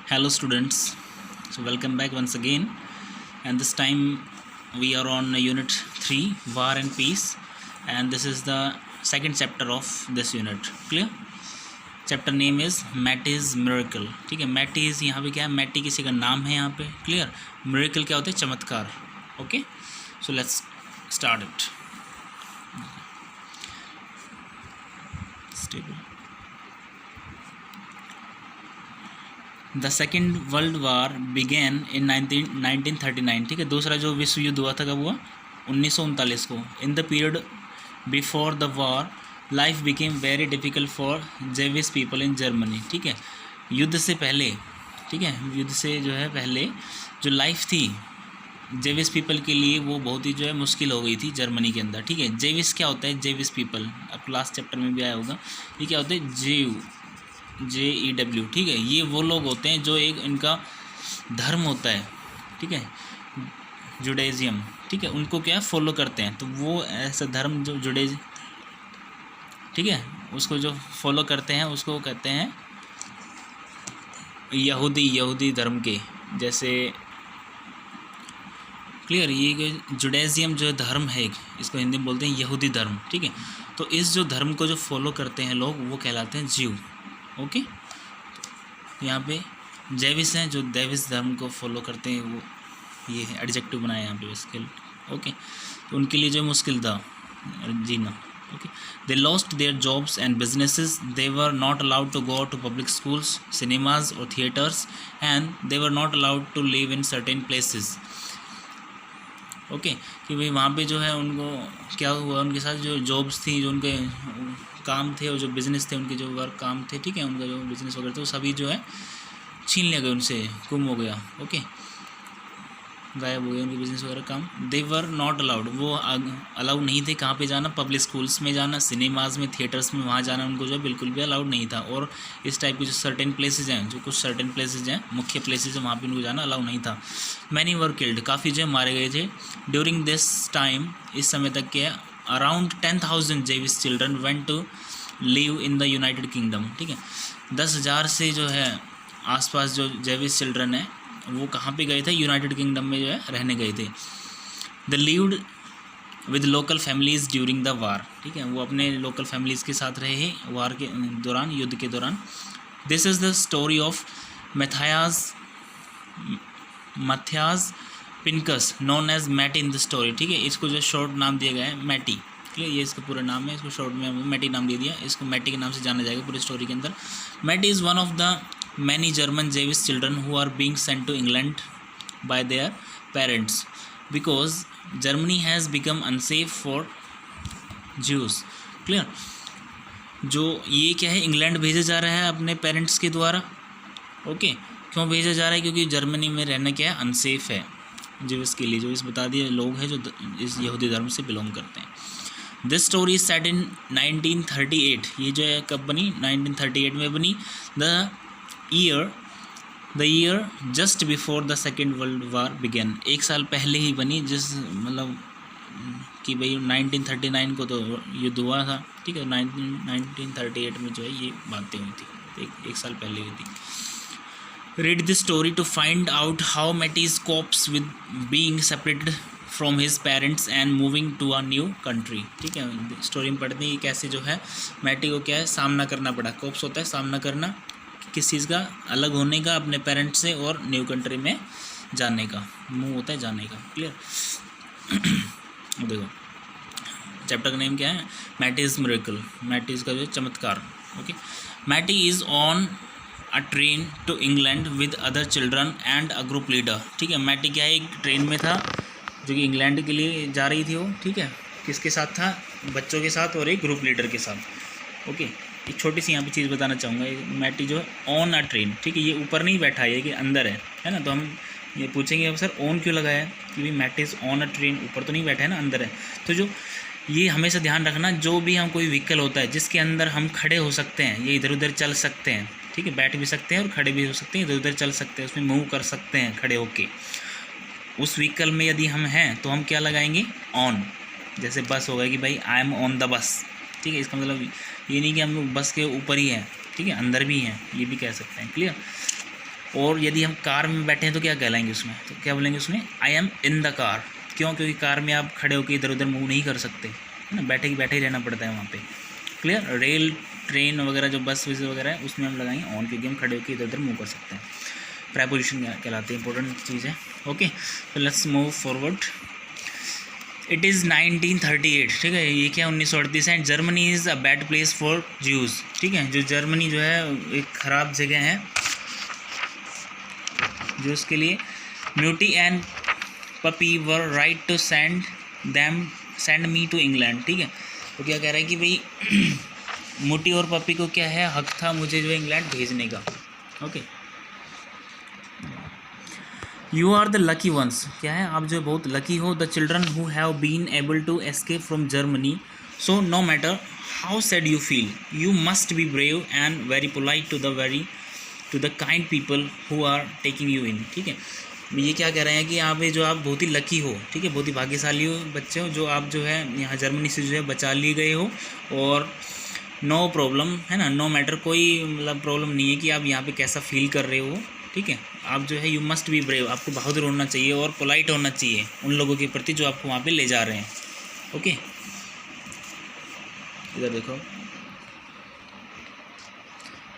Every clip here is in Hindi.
Hello students, so welcome back once again, and this time we are on unit 3 War and Peace, and this is the second chapter of this unit. Clear? Chapter name is Matti's miracle. ठीक है, मैटीज यहाँ पे क्या है, मैटी किसी का नाम है यहाँ पे. क्लियर? मिरेकल क्या होता है, चमत्कार. Okay, so let's start it. The second world war began in 1939. ठीक है, दूसरा जो विश्व युद्ध हुआ था कब हुआ, 1939 को. In the period before the war life became very difficult for Jewish people in Germany. ठीक है, युद्ध से पहले, ठीक है, युद्ध से जो है पहले जो लाइफ थी जेविश पीपल के लिए वो बहुत ही जो है मुश्किल हो गई थी जर्मनी के अंदर. ठीक है, जेविश क्या होता है, जेविश पीपल, अब लास्ट चैप्टर में भी आया होगा. ये क्या होता है, JEW. ठीक है, ये वो लोग होते हैं जो एक इनका धर्म होता है. ठीक है, जुडाइज़म. ठीक है, उनको क्या फॉलो करते हैं, तो वो ऐसा धर्म जो जुडाइज़, ठीक है, उसको जो फॉलो करते हैं उसको कहते हैं यहूदी धर्म के जैसे. क्लियर? ये जुडाइज़म जो धर्म है इसको हिंदी में बोलते हैं यहूदी धर्म. ठीक है, तो इस जो धर्म को जो फॉलो करते हैं लोग वो कहलाते हैं जीव. ओके, यहाँ पे जेविस हैं जो देविस धर्म को फॉलो करते हैं, वो ये है एडजेक्टिव बनाया यहाँ पे बेसिकली. ओके, तो उनके लिए जो मुश्किल था जीना. Okay, they lost their jobs and businesses, they were not allowed to go to public schools, cinemas और theatres, and they were not allowed to live in certain places. Okay, कि भाई वहाँ पे जो है उनको क्या हुआ, उनके साथ जो जॉब्स थी, जो उनके काम थे और जो बिज़नेस थे, उनके जो वर्क काम थे, ठीक है, उनका जो बिज़नेस वगैरह थे वो सभी जो है छीन लिया गया उनसे, गुम हो गया. ओके, गायब हो गए उनके बिज़नेस वगैरह काम. दे वर नॉट अलाउड, वो अलाउड नहीं थे कहाँ पे जाना, पब्लिक स्कूल्स में जाना, सिनेमाज में, थिएटर्स में, वहाँ जाना उनको जो है बिल्कुल भी अलाउड नहीं था. और इस टाइप के जो सर्टेन प्लेसेज हैं, जो कुछ सर्टेन प्लेसेज हैं, मुख्य प्लेसेज हैं, वहाँ पे उनको जाना अलाउड नहीं था. मैनी वर किल्ड, काफ़ी जो है मारे गए थे. ड्यूरिंग दिस टाइम, इस समय तक के around 10,000 Jewish children went to live in the United Kingdom. ठीक है, 10,000 से जो है आसपास जो जेविश चिल्ड्रन है वो कहाँ पे गए थे, यूनाइटेड किंगडम में जो है रहने गए थे. The lived with local families during the war. ठीक है, वो अपने लोकल फैमिलीज़ के साथ रहे वार के दौरान, युद्ध के दौरान. This is the story of Mathias Pinkus known as Matti in the story. ठीक है, इसको जो शॉर्ट नाम दिया गया है मैटी. ठीक है, ये इसका पूरा नाम है, इसको शॉर्ट में मैटी नाम दे दिया. इसको मैटी के नाम से जाना जाएगा पूरी स्टोरी के अंदर. Matti is one of the many German Jewish children who are being sent to England by their parents because Germany has become unsafe for Jews. Clear? जो ये क्या है, इंग्लैंड भेजा जा रहा है अपने पेरेंट्स के द्वारा. ओके, क्यों भेजा जा रहा है, क्योंकि जर्मनी में रहना क्या है, अनसेफ है जीविस के लिए. जो इस बता दिए लोग हैं जो इस यहूदी धर्म से बिलोंग करते हैं. This story set in 1938. ये जो है कब बनी, 1938 में बनी. The year just before the second world war began. एक साल पहले ही बनी, जिस मतलब कि भाई 1939 को तो युद्ध हुआ था. ठीक है, 1938 में जो है ये बातें हुई थी, एक साल पहले हुई थी. Read this story to find out how Matti's copes with being separated from his parents and moving to a new country. ठीक है, स्टोरी में पढ़ते हैं कि कैसे जो है मैटी को क्या है सामना करना पड़ा. कोप्स होता है सामना करना, किस चीज़ का, अलग होने का अपने पेरेंट्स से और न्यू कंट्री में जाने का. मूव होता है जाने का. क्लियर? देखो चैप्टर का नेम क्या है, मैटीज मिरेकल, मैटीज का जो चमत्कार. Okay, Matty is on a train to England with other children and a group leader. ठीक है, मैटी क्या है, एक ट्रेन में था जो कि इंग्लैंड के लिए जा रही थी वो. ठीक है, किसके साथ था, बच्चों के साथ और एक ग्रुप लीडर के साथ. ओके, एक छोटी सी यहाँ पे चीज़ बताना चाहूँगा. मैटी जो है ऑन अ ट्रेन, ठीक है, ये ऊपर नहीं बैठा है, कि अंदर है ना. तो हम ये पूछेंगे अब सर ऑन क्यों लगाया है, कि भाई मैटी इज़ ऑन अ ट्रेन, ऊपर तो नहीं बैठा है ना, अंदर है. तो जो ये हमेशा ध्यान रखना, जो भी हम कोई व्हीकल होता है जिसके अंदर हम खड़े हो सकते हैं, ये इधर उधर चल सकते हैं. ठीक है, बैठ भी सकते हैं और खड़े भी हो सकते हैं, इधर उधर चल सकते हैं, उसमें मूव कर सकते हैं खड़े होके. उस व्हीकल में यदि हम हैं तो हम क्या लगाएंगे, ऑन. जैसे बस होगा कि भाई I am on the bus. ठीक है, इसका मतलब ये नहीं कि हम लोग बस के ऊपर ही हैं, ठीक है, अंदर भी हैं, ये भी कह सकते हैं. क्लियर? और यदि हम कार में बैठे हैं तो क्या कहलाएंगे उसमें, तो क्या बोलेंगे उसमें, I am in the car. क्यों, क्योंकि कार में आप खड़े होकर इधर उधर मूव नहीं कर सकते, है ना, बैठे ही रहना पड़ता है वहाँ पे। क्लियर। रेल, ट्रेन वगैरह जो बस वगैरह है उसमें हम लगाएंगे ऑन, क्योंकि हम खड़े होकर इधर उधर मूव कर सकते हैं। प्रेपोजिशन कहलाती है, इंपॉर्टेंट चीज़ है। ओके, तो let's move forward. It is 1938, ठीक है, ये क्या 1938 है। Germany is a bad place for Jews, ठीक है, जो जर्मनी जो है एक ख़राब जगह है ज्यूज़ के लिए। Mutti and Pappi were right to send me to England, ठीक है। तो क्या कह रहा है कि भाई मोटी और पपी को क्या है, हक था मुझे जो है इंग्लैंड भेजने का। Okay, you are the lucky ones, क्या है, आप जो बहुत लकी हो। The children who have been able to escape from Germany, so no matter how sad you feel, you must be brave and very polite to the kind people who are taking you in, ठीक है। ये क्या कह रहे हैं कि यहाँ पे जो आप बहुत ही लकी हो, ठीक है, बहुत ही भाग्यशाली हो बच्चे हो, जो आप जो है यहाँ जर्मनी से जो है बचा लिए गए हो, और नो प्रॉब्लम, है ना, नो मैटर, कोई मतलब प्रॉब्लम नहीं है कि आप यहाँ पे कैसा फील कर रहे हो, ठीक है। आप जो है यू मस्ट बी ब्रेव, आपको बहादुर होना चाहिए और पोलाइट होना चाहिए उन लोगों के प्रति जो आपको वहाँ पे ले जा रहे हैं। ओके, इधर देखो।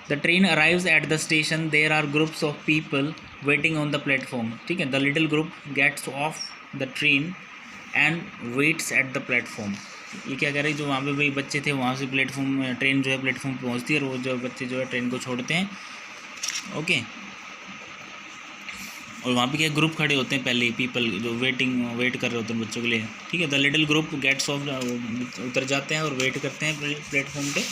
The train arrives at the station, there are groups of people waiting on the platform, ठीक है। The little group gets off the train and waits at the platform. ये क्या कह रहे हैं, जो वहाँ पे भाई बच्चे थे वहाँ से प्लेटफॉर्म, ट्रेन जो है प्लेटफॉर्म पे पहुँचती है और वो जो बच्चे जो है ट्रेन को छोड़ते हैं। ओके, और वहाँ पे क्या ग्रुप खड़े होते हैं पहले ही, पीपल जो वेट कर रहे होते हैं बच्चों के लिए, ठीक है। The little group gets off, उतर जाते हैं और वेट करते हैं प्लेटफॉर्म पे।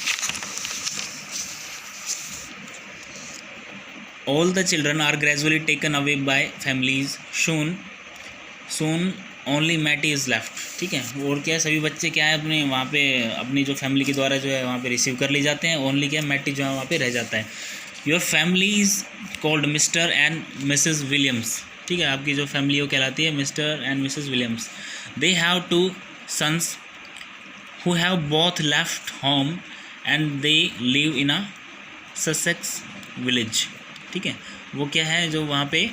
All the children are gradually taken away by families, soon only Matty is left, ठीक है। और क्या सभी बच्चे क्या है अपने वहाँ पे अपनी जो फैमिली के द्वारा जो है वहाँ पे रिसीव कर ली जाते हैं, ओनली क्या मैटी जो है वहाँ पे रह जाता है। Your family is called mister and Mrs Williams, ठीक है, आपकी जो फैमिली वो कहलाती है mister and Mrs Williams. They have 2 sons who have both left home and they live in a Sussex village, ठीक है। वो क्या है, जो वहाँ पे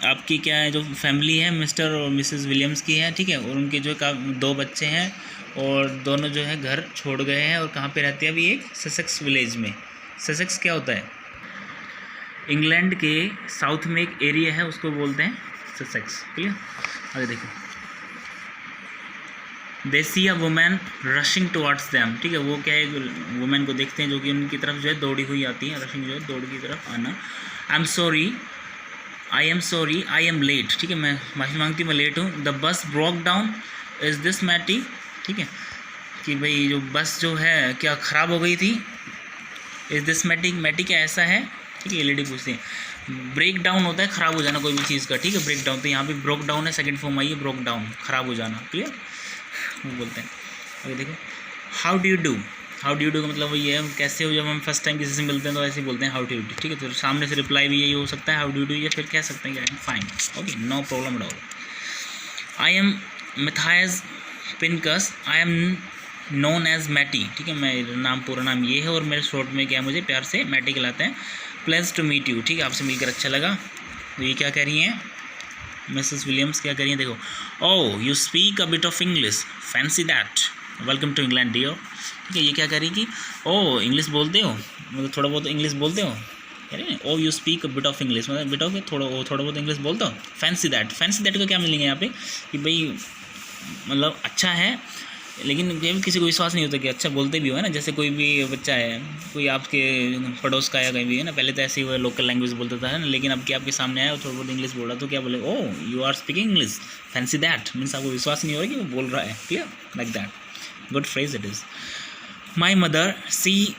आपकी क्या है जो फैमिली है मिस्टर और मिसेस विलियम्स की है, ठीक है, और उनके जो 2 बच्चे हैं और दोनों जो है घर छोड़ गए हैं और कहाँ पे रहते हैं अभी, एक ससेक्स विलेज में। ससेक्स क्या होता है, इंग्लैंड के साउथ में एक एरिया है उसको बोलते हैं ससेक्स। क्लियर। आगे देखो। दे सी a women rushing towards them, ठीक है, वो क्या है वुमेन को देखते हैं जो कि उनकी तरफ जो है दौड़ी हुई आती है, रशिंग जो है दौड़ की तरफ आना। I am sorry I am late, ठीक है, मैं माफ़ी मांगती हूँ मैं लेट हूँ। The bus broke down, is this Matty, ठीक है, कि भाई जो बस जो है क्या ख़राब हो गई थी। इज़ दिस मैटी, मैटी क्या ऐसा है, ठीक है, ये लेडी पूछती है। ब्रेक डाउन होता है ख़राब हो जाना कोई भी चीज़ का, ठीक है, ब्रेक डाउन, तो यहाँ पे ब्रोक डाउन है, सेकंड फॉर्म आई है ब्रोक डाउन, ख़राब हो जाना। क्लियर, वो बोलते हैं। अभी देखो, हाउ डू यू डू का मतलब वही है कैसे हो, जब हम फर्स्ट टाइम किसी से मिलते हैं तो ऐसे ही बोलते हैं हाउ डू यू डू, ठीक है। तो सामने से रिप्लाई भी यही हो सकता है हाउ डू यू डू, या फिर कह सकते हैं I am fine. Okay, no problem at all. I am Mathias Pinkus, I am known as Matty, ठीक है, मेरा नाम पूरा नाम ये है और मेरे शॉर्ट में क्या है मुझे प्यार से मैटी कहलाते हैं। प्लेज टू मीट यू, ठीक है, आपसे मिलकर अच्छा लगा। तो ये क्या कह रही हैं मिसेस विलियम्स, क्या कह रही हैं देखो। Oh you speak a bit of English, fancy that, welcome to England dear, ठीक है। ये क्या कह रही कि ओह इंग्लिश बोलते हो, मतलब थोड़ा बहुत इंग्लिश बोलते हो, कह रही है oh you speak a bit of English, मतलब बिट ऑफ थोड़ा बहुत इंग्लिश बोलते हो। फैंसी दैट का क्या मिलेंगे यहाँ पे कि भाई मतलब अच्छा है, लेकिन किसी को विश्वास नहीं होता कि अच्छा बोलते भी हो, है ना। जैसे कोई भी बच्चा है, कोई आपके पड़ोस का या कहीं भी है ना, पहले तो ऐसे ही वो लोकल लैंग्वेज बोलता था, है ना, लेकिन अब क्या आपके सामने आया और थोड़ा बहुत इंग्लिश बोल रहा तो क्या बोले, oh you are speaking English, fancy that means आपको विश्वास नहीं हो रहा कि वो बोल रहा है। Clear, like that, good phrase it is. My mother she,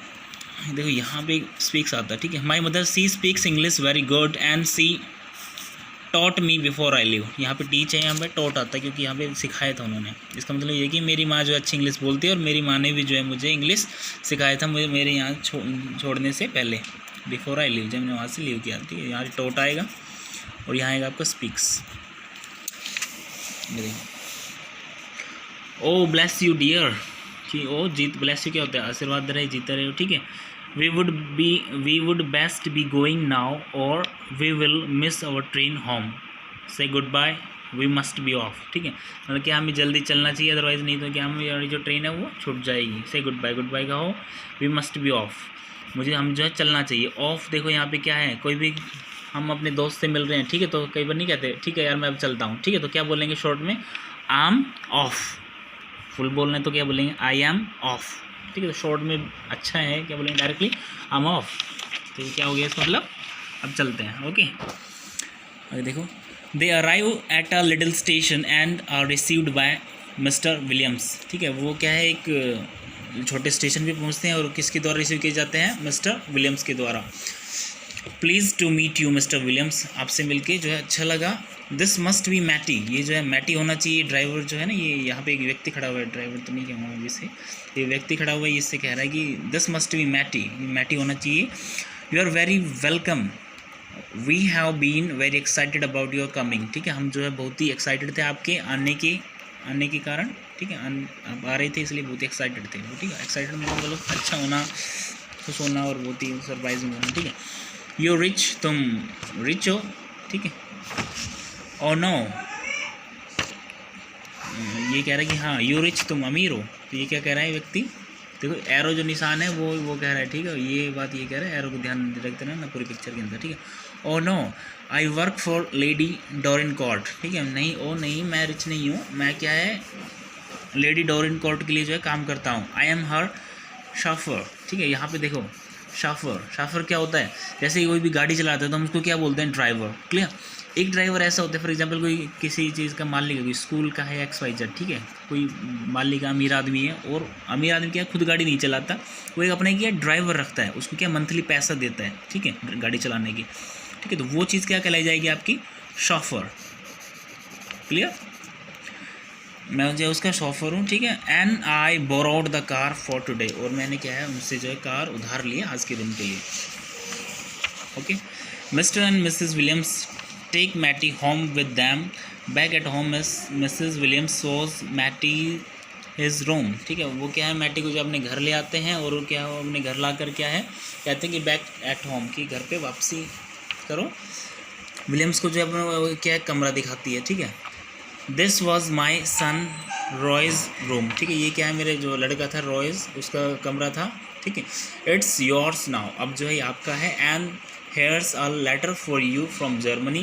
देखो यहाँ पे स्पीक्स आता है, ठीक है। My mother she speaks English very good and she taught me before I live, यहाँ पे टीच है, यहाँ पे टॉट आता है क्योंकि यहाँ पे सिखाया था उन्होंने। इसका मतलब ये कि मेरी माँ जो अच्छी इंग्लिश बोलती है और मेरी माँ ने भी जो है मुझे इंग्लिश सिखाया था मुझे मेरे यहाँ छोड़ने से पहले, बिफोर आई लिव, जब मैंने वहाँ से लीव किया, ठीक है। यहाँ टॉट आएगा और यहाँ आएगा आपका speaks. Oh bless you dear, कि ओ जीत, ब्लेस यू क्या होता है आशीर्वाद रहे, जीते रहे हो, ठीक है। We would best be going now और we will miss our train home, say goodbye, we must be off. ठीक है, मतलब क्या हमें जल्दी चलना चाहिए, अदरवाइज़ नहीं तो क्या हमारी जो ट्रेन है वो छूट जाएगी। से गुड बाय का हो, वी मस्ट बी ऑफ, मुझे हम जो है चलना चाहिए। ऑफ देखो यहाँ पे क्या है, कोई भी हम अपने दोस्त से मिल रहे हैं, ठीक है, तो कई बार नहीं कहते ठीक है यार मैं अब चलता हूँ, ठीक है, तो क्या बोलेंगे शॉर्ट में, आई एम ऑफ। फुल बोलना है तो क्या बोलेंगे, आई एम ऑफ। ठीक है, तो शॉर्ट में अच्छा है, क्या बोलेंगे डायरेक्टली, आई एम ऑफ। तो ये क्या हो गया इसका मतलब, अब चलते हैं। ओके, अगर देखो, they arrive at a little station and are received by mister Williams. ठीक है, वो क्या है, एक छोटे स्टेशन पे पहुंचते हैं और किसके द्वारा रिसीव किए जाते हैं, मिस्टर विलियम्स के द्वारा। Pleased to meet you mister Williams, आपसे मिलके जो है अच्छा लगा। दिस मस्ट बी मैटी, ये जो है मैटी होना चाहिए, ड्राइवर जो है ना, ये यहाँ पे एक व्यक्ति खड़ा हुआ है, ड्राइवर तो नहीं कहूँगा जिसे, ये व्यक्ति खड़ा हुआ है, इससे कह रहा है कि this must be Matty, Matty होना चाहिए। You are very welcome, we have been very excited about your coming. ठीक है, हम जो है बहुत ही एक्साइटेड थे आपके आने के कारण। ठीक है, आप आ रहे थे इसलिए बहुत ही एक्साइटेड थे वो। ठीक है, एक्साइटेड मतलब अच्छा होना, खुश होना और बहुत ही सरप्राइजिंग होना। ठीक है, यू रिच, तुम रिच हो। ठीक है, और नो, ये कह रहा है कि हाँ यू रिच, तुम अमीर हो। तो ये क्या कह रहा है व्यक्ति, देखो एरो जो निशान है वो कह रहा है। ठीक है, ये बात ये कह रहा है, एरो को ध्यान रखते रहना पूरी पिक्चर के अंदर। ठीक है, oh no I work for Lady Doreen Court. ठीक है, नहीं ओ नहीं, मैं रिच नहीं हूँ, मैं क्या है लेडी डोरिन कॉर्ट के लिए जो है काम करता हूँ। आई एम हर शाफर। ठीक है, यहाँ पे देखो शाफर क्या होता है, जैसे कोई भी गाड़ी चलाता है तो हम उसको क्या बोलते हैं, ड्राइवर। क्लियर, एक ड्राइवर ऐसा होता है, फॉर एग्जांपल कोई किसी चीज़ का मालिक है, कोई स्कूल का है XYZ। ठीक है, कोई मालिक अमीर आदमी है, और अमीर आदमी क्या खुद गाड़ी नहीं चलाता, वो एक अपने क्या ड्राइवर रखता है, उसको क्या मंथली पैसा देता है। ठीक है, गाड़ी चलाने की। ठीक है, तो वो चीज़ क्या कहलाई जाएगी आपकी, शॉफर। क्लियर, मैं जो उसका शॉफर हूँ। ठीक है, and I borrowed the car for today, और मैंने क्या है उनसे जो है कार उधार लिया आज के दिन के लिए। Okay, Mr and Mrs Williams take Matty home with them, back at home Mrs Williams shows Matty his room. ठीक है, वो क्या है, मैटी को जो अपने घर ले आते हैं, और वो क्या है अपने घर लाकर क्या है कहते हैं कि बैक एट होम, की घर पे वापसी करो। विलियम्स को जो है क्या है कमरा दिखाती है। ठीक है, this was my son Roy's room. ठीक है, ये क्या है, मेरे जो लड़का था रॉयज़, उसका कमरा था। ठीक है, इट्स योर्स नाउ, अब जो है आपका है। And here's a letter for you from Germany,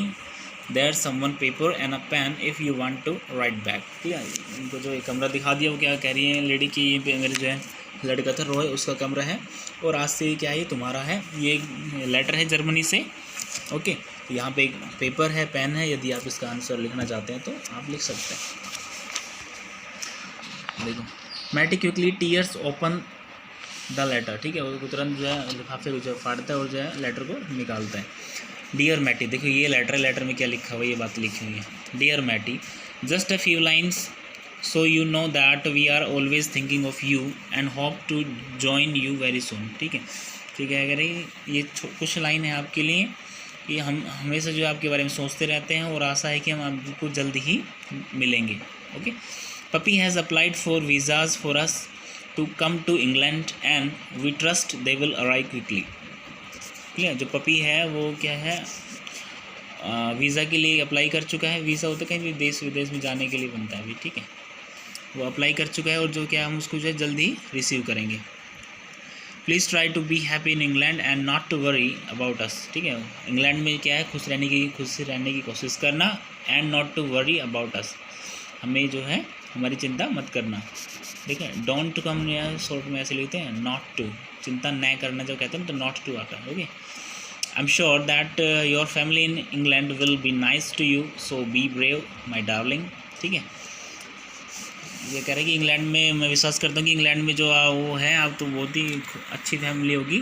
there someone paper and a pen if you want to write back. ठीक है, इनको जो कमरा दिखा दिया, वो क्या कह रही है लेडी की, ये मेरे जो है लड़का था रॉय, उसका कमरा है, और आज से क्या है ये तुम्हारा है, ये लेटर है जर्मनी से। ओके, तो यहाँ पे एक पेपर है, पेन है, यदि आप इसका आंसर लिखना चाहते हैं तो आप लिख सकते हैं। देखो, Matty quickly tears open the letter. ठीक है, वो तुरंत जो है लिफाफे को जो फाड़ता है और जो है लेटर को निकालता है। डियर मैटी, देखो ये लेटर है, लेटर में क्या लिखा हुआ है, ये बात लिखी हुई है। Dear Matty, just a few lines so you know that we are always thinking of you and hope to join you very soon. ठीक है, ठीक है, अगर ये कुछ लाइन है आपके लिए, कि हम हमेशा जो आपके बारे में सोचते रहते हैं और आशा है कि हम आपको जल्द ही मिलेंगे। Okay, Pappy has applied for visas for us to come to England and we trust they will arrive quickly. Clear, जो पपी है वो क्या है वीज़ा के लिए अप्लाई कर चुका है। वीज़ा होता है कहीं भी देश विदेश में जाने के लिए बनता है अभी। ठीक है, वो अप्लाई कर चुका है, और जो क्या हम उसको जो है जल्द ही रिसीव करेंगे। Please try to be happy in England and not to worry about us. ठीक है, इंग्लैंड में क्या है खुश रहने की कोशिश करना, and not to worry about us, हमें जो है हमारी चिंता मत करना। ठीक है, डोंट कम शॉर्ट में ऐसे लिखते हैं, नॉट टू, चिंता न करना जो कहते हैं तो नॉट टू आता है। Okay, I am sure that your family in England will be nice to you, so be brave my darling. ठीक है, ये कह रहे हैं कि इंग्लैंड में, मैं विश्वास करता हूँ कि इंग्लैंड में जो वो है आप तो बहुत ही अच्छी फैमिली होगी।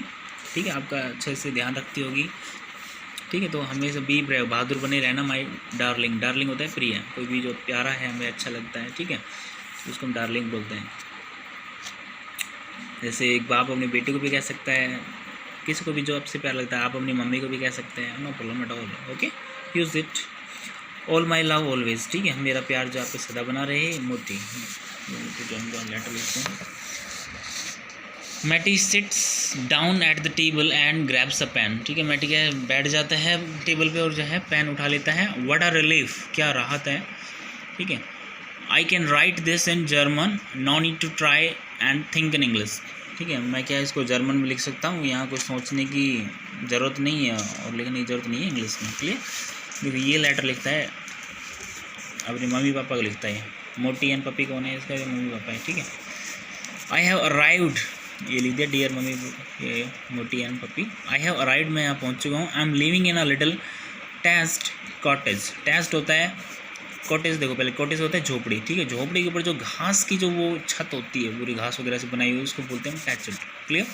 ठीक है, आपका अच्छे से ध्यान रखती होगी। ठीक है, तो हमेशा बी ब्रेव, बहादुर बने रहना। माई डार्लिंग, डार्लिंग होता है प्रिय, कोई भी जो प्यारा है हमें अच्छा लगता है। ठीक है, उसको हम डार्लिंग बोलते हैं। जैसे एक बाप अपनी बेटी को भी कह सकता है, किसी को भी जो आपसे प्यार लगता है, आप अपनी मम्मी को भी कह सकते हैं, no problem at all. Okay, use it. All my love always. ठीक है, मेरा प्यार जो आपको सदा बना रहे। मोती, जो हम लेटर लिखते हैं, Matty sits down at the table and grabs a pen. ठीक है, मैटी क्या है, बैठ जाता है टेबल पे और जो है पेन उठा लेता है। व्हाट अ रिलीफ, क्या राहत है। ठीक है, I can write this in German, no need to try and think in English. ठीक है, मैं क्या इसको जर्मन में लिख सकता हूँ, यहाँ कुछ सोचने की ज़रूरत नहीं है और लिखने की ज़रूरत नहीं है इंग्लिश में। क्लियर। देखिए ये लेटर लिखता है अपने मम्मी पापा को लिखता है। मोटी एंड पपी कौन है, इसका मम्मी पापा है। ठीक है, आई हैव अराइव्ड, ये लिख दिया डियर मम्मी, ये Mutti and Pappy. I have arrived, मैं यहाँ पहुँच चुका हूँ। I am living in a little test cottage. Test होता है कॉटेज, देखो पहले कॉटेज होता है झोपड़ी। ठीक है, झोपड़ी के ऊपर जो घास की जो वो छत होती है, पूरी घास वगैरह से बनाई हुई, उसको बोलते हैं thatched. Clear.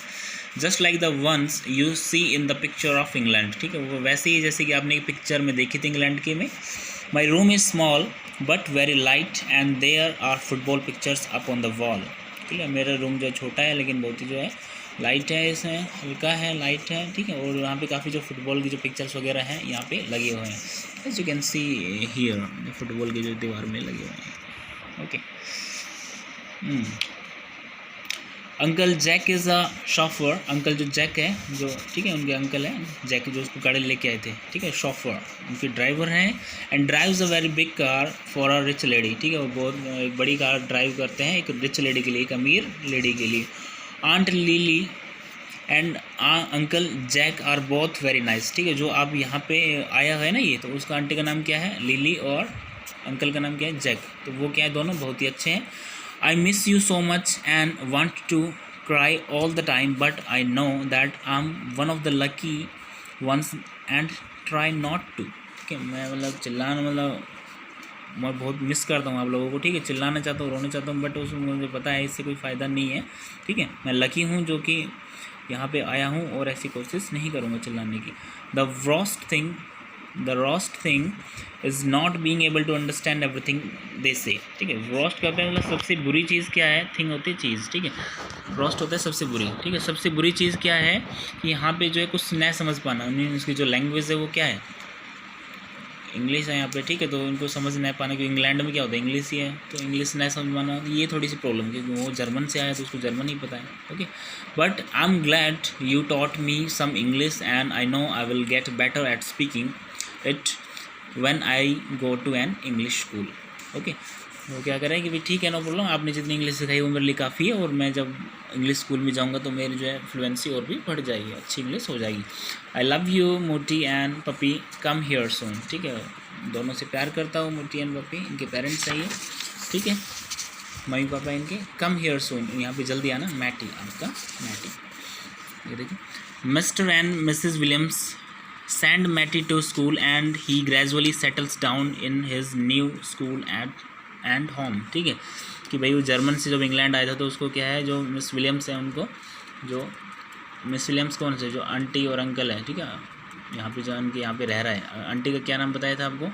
Just like the ones you see in the picture of England. ठीक है, वो वैसे ही जैसे कि आपने एक पिक्चर में देखी थी इंग्लैंड की में। My room is small but very light and there are football pictures up on the wall. ठीक है, मेरा रूम जो है छोटा है लेकिन बहुत ही जो है लाइट है, इसमें हल्का है, लाइट है। ठीक है, और यहाँ पे काफ़ी जो फुटबॉल की जो पिक्चर्स वगैरह हैं यहाँ पे लगे हुए हैं, as you can see here, football की जो दीवार में लगे हुए हैं। Okay. Uncle Jack is a chauffeur. Uncle जो जैक है जो, ठीक है, उनके अंकल हैं जैक जो उसको गाड़ी लेके आए थे। ठीक है, शॉफर उनके ड्राइवर हैं। And drives a very big car for a rich lady. ठीक है, वो बहुत एक बड़ी कार ड्राइव करते हैं एक रिच लेडी के लिए, एक अमीर लेडी के लिए। Aunt Lily and uncle Jack are both very nice. ठीक है, जो आप यहाँ पे आया है ना ये, तो उसका आंटी का नाम क्या है, लिली, और अंकल का नाम क्या है, जैक। तो वो क्या है, दोनों बहुत ही अच्छे हैं। I miss you so much and want to cry all the time but I know that I am one of the lucky ones and try not to. ठीक है, मैं मतलब चिल्लाना, मतलब मैं बहुत मिस करता हूँ आप लोगों को। ठीक है, चिल्लाना चाहता हूँ, रोना चाहता हूँ, बट उसमें मुझे पता है इससे कोई फ़ायदा नहीं है। ठीक है, मैं लकी हूँ जो कि यहाँ पे आया हूँ और ऐसी कोशिश नहीं करूँगा चिल्लाने की। The worst thing is not being able to understand everything they say. ठीक है, रोस्ट करते हैं मतलब सबसे बुरी चीज़ क्या है, थिंग होती है चीज़। ठीक है, रोस्ट होता है सबसे बुरी। ठीक है, सबसे बुरी चीज़ क्या है कि यहाँ पे जो है कुछ न समझ पाना, उसकी जो लैंग्वेज है वो क्या है, इंग्लिश है यहाँ पे। ठीक है, तो उनको समझ नहीं पाना, क्योंकि इंग्लैंड में क्या होता है इंग्लिश ही है, तो इंग्लिश नहीं समझ पाना, ये थोड़ी सी प्रॉब्लम, क्योंकि वो जर्मन से आया तो उसको जर्मन ही पता है। Okay, but I am glad you taught me some English and I know I will get better at speaking it when I go to an English school. Okay, वो क्या करें कि भाई ठीक है, नो प्रॉब्लम, आपने जितनी इंग्लिश सिखाई वो मेरे लिए काफ़ी है, और मैं जब इंग्लिश स्कूल में जाऊंगा तो मेरी जो है फ्लुएंसी और भी बढ़ जाएगी, अच्छी इंग्लिश हो जाएगी। आई लव यू मोटी एंड पपी, कम हियर सून। ठीक है, दोनों से प्यार करता हूँ, मोटी एंड पपी, इनके पेरेंट्स चाहिए। ठीक है, मम्मी पापा इनके। कम हियर सून, यहाँ पे जल्दी आना। मैटी, आपका मैटी, ये देखिए। Mister and Mrs Williams send Matty to school and he gradually settles down in his new school and home। ठीक है, कि भाई वो जर्मन से जब इंग्लैंड आया था तो उसको क्या है, जो मिस विलियम्स है उनको, जो मिस विलियम्स कौन से, जो आंटी और अंकल है। ठीक है, यहाँ पे जो उनके यहाँ पे रह रहा है, आंटी का क्या नाम बताया था आपको,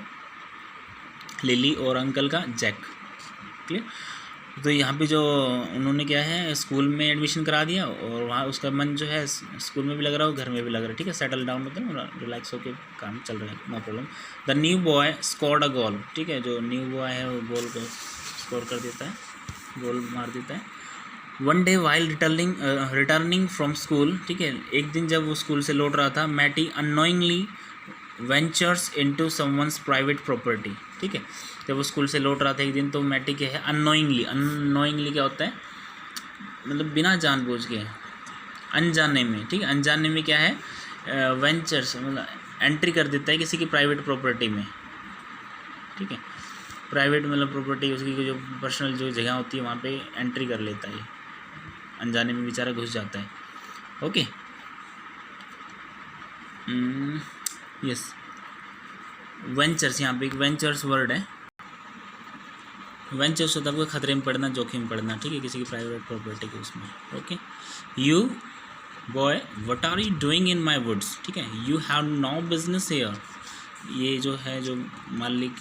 लिली, और अंकल का जैक। क्लियर। तो यहाँ पे जो उन्होंने क्या है, स्कूल में एडमिशन करा दिया, और वहाँ उसका मन जो है स्कूल में भी लग रहा हो, घर में भी लग रहा है। ठीक है, सेटल डाउन होता है ना, रिलैक्स होकर काम चल रहा है, no problem. The new boy scored a goal. ठीक है, जो न्यू बॉय है वो गोल को स्कोर कर देता है, गोल मार देता है। One day while returning from school. ठीक है, एक दिन जब वो स्कूल से लौट रहा था, Matty unknowingly ventures into someone's private property. ठीक है, जब वो स्कूल से लौट रहा था एक दिन, तो मैटी क्या है, अननोइंगली क्या होता है, मतलब बिना जानबूझ के, अनजाने में। ठीक है, अनजाने में क्या है, वेंचर्स मतलब एंट्री कर देता है किसी की प्राइवेट प्रॉपर्टी में। ठीक है, प्राइवेट मतलब प्रॉपर्टी, उसकी जो पर्सनल जो जगह होती है वहाँ पे एंट्री कर लेता है, अनजाने में बेचारा घुस जाता है। ओके, यस, वेंचर्स, यहाँ पे एक वेंचर्स वर्ड है। वेंचर्स होता है आपको खतरे में पड़ना, जोखिम में पड़ना। ठीक है, किसी की प्राइवेट प्रॉपर्टी के उसमें। Okay, you boy what are you doing in my woods. ठीक है, you have no business here. ये जो है, जो मालिक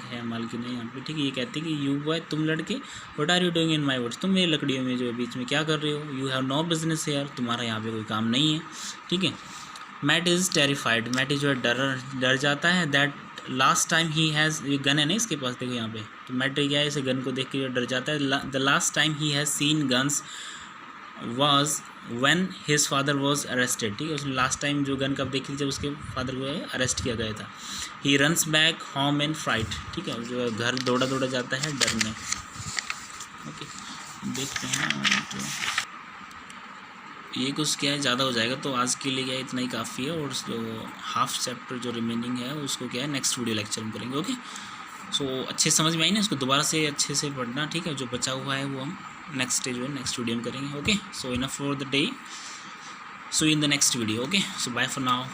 है, मालिक नहीं यहाँ पे। ठीक है, ये कहते हैं कि यू बॉय, तुम लड़के, what are you doing in my woods, तुम मेरी लकड़ियों में जो बीच में क्या कर रहे हो। You have no business here, तुम्हारा यहाँ पे कोई काम नहीं है। ठीक है, मैट इज़ टेरिफाइड, मैट जो है डर जाता है। That last time he has, ये गन है ना इसके पास, देखो यहाँ पे, तो मैट क्या है, इसे गन को देख के डर जाता है। The last time he has seen guns was when his father was arrested, ठीक है, उसने लास्ट टाइम जो गन कब देखी थी, जब उसके फादर को अरेस्ट किया गया था। He runs back home in fright, ठीक है, जो घर दौड़ा दौड़ा जाता है डर में। ओके, देखते हैं तो ये कुछ क्या है, ज़्यादा हो जाएगा, तो आज के लिए क्या इतना ही काफ़ी है, और जो हाफ चैप्टर जो रिमेनिंग है उसको क्या है नेक्स्ट वीडियो लेक्चर में करेंगे। ओके, सो अच्छे समझ में आई ना, इसको दोबारा से अच्छे से पढ़ना, ठीक है, जो बचा हुआ है वो हम नेक्स्ट स्टेज में नेक्स्ट वीडियो में करेंगे। Okay, so enough for the day, so in the next video. Okay, so bye for now.